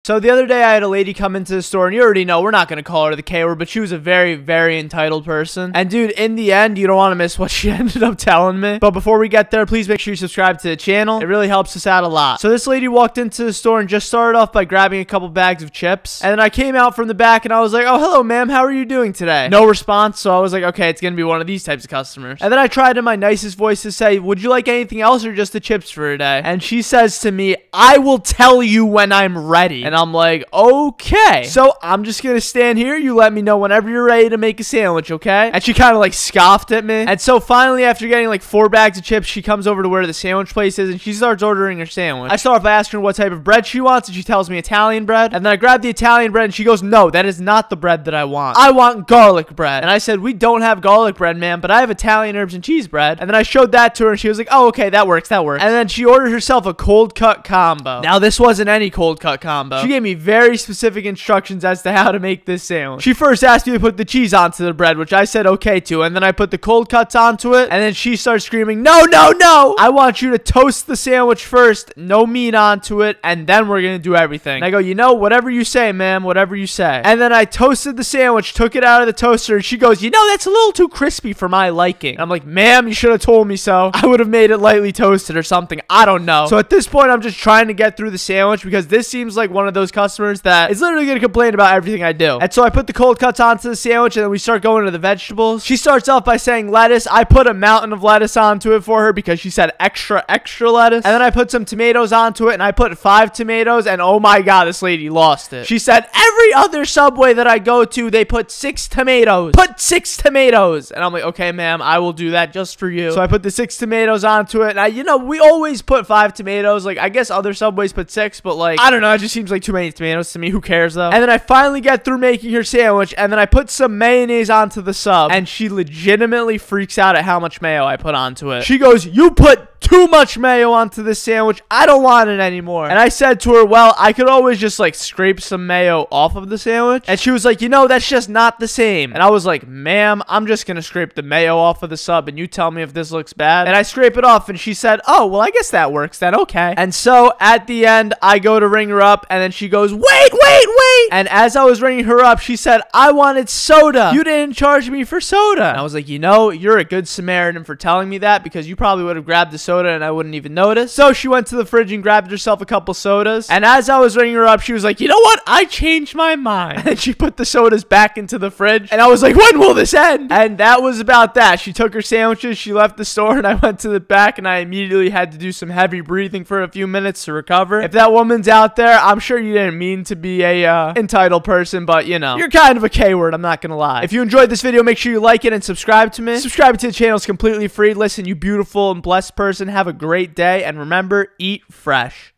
So the other day I had a lady come into the store, and you already know we're not going to call her the K word, but she was a very, very entitled person. And dude, in the end, you don't want to miss what she ended up telling me. But before we get there, please make sure you subscribe to the channel. It really helps us out a lot. So this lady walked into the store and just started off by grabbing a couple bags of chips. And then I came out from the back and I was like, oh, hello, ma'am. How are you doing today? No response. So I was like, okay, it's going to be one of these types of customers. And then I tried in my nicest voice to say, would you like anything else or just the chips for today? And she says to me, I will tell you when I'm ready. And I'm like, okay. So I'm just gonna stand here. You let me know whenever you're ready to make a sandwich, okay? And she kind of like scoffed at me. And so finally, after getting like 4 bags of chips, she comes over to where the sandwich place is and she starts ordering her sandwich. I start off by asking her what type of bread she wants, and she tells me Italian bread. And then I grab the Italian bread and she goes, no, that is not the bread that I want. I want garlic bread. And I said, we don't have garlic bread, ma'am, but I have Italian herbs and cheese bread. And then I showed that to her and she was like, oh, okay, that works, that works. And then she ordered herself a cold cut combo. Now, this wasn't any cold cut combo. She gave me very specific instructions as to how to make this sandwich. She first asked me to put the cheese onto the bread, which I said okay to, and then I put the cold cuts onto it, and then she starts screaming, no, no, no! I want you to toast the sandwich first, no meat onto it, and then we're gonna do everything. And I go, you know, whatever you say, ma'am, whatever you say. And then I toasted the sandwich, took it out of the toaster, and she goes, you know, that's a little too crispy for my liking. And I'm like, ma'am, you should have told me so. I would have made it lightly toasted or something. I don't know. So at this point, I'm just trying to get through the sandwich because this seems like one of those customers that is literally going to complain about everything I do. And so I put the cold cuts onto the sandwich and then we start going to the vegetables. She starts off by saying lettuce. I put a mountain of lettuce onto it for her because she said extra, extra lettuce. And then I put some tomatoes onto it and I put 5 tomatoes, and oh my god, this lady lost it. She said every other Subway that I go to, they put 6 tomatoes. Put 6 tomatoes. And I'm like, okay, ma'am, I will do that just for you. So I put the 6 tomatoes onto it. Now, you know, we always put 5 tomatoes. Like, I guess other Subways put 6, but like, I don't know. It just seems like too many tomatoes to me. Who cares though? And then I finally get through making her sandwich, and then I put some mayonnaise onto the sub, and she legitimately freaks out at how much mayo I put onto it. She goes, you put too much mayo onto this sandwich. I don't want it anymore. And I said to her, well, I could always just like scrape some mayo off of the sandwich. And she was like, you know, that's just not the same. And I was like, ma'am, I'm just gonna scrape the mayo off of the sub and you tell me if this looks bad. And I scrape it off and she said, oh, well, I guess that works then. Okay. And so at the end, I go to ring her up and then she goes, wait. And as I was ringing her up, she said, I wanted soda. You didn't charge me for soda. And I was like, you know, you're a good Samaritan for telling me that, because you probably would have grabbed the soda and I wouldn't even notice. So she went to the fridge and grabbed herself a couple sodas. And as I was ringing her up, she was like, you know what? I changed my mind. And she put the sodas back into the fridge. And I was like, when will this end? And that was about that. She took her sandwiches, she left the store, and I went to the back and I immediately had to do some heavy breathing for a few minutes to recover. If that woman's out there, I'm sure you didn't mean to be a entitled person, but you know, you're kind of a K word, I'm not gonna lie. If you enjoyed this video, make sure you like it and subscribe to me. Subscribing to the channel is completely free. Listen, you beautiful and blessed person, have a great day, and remember, eat fresh.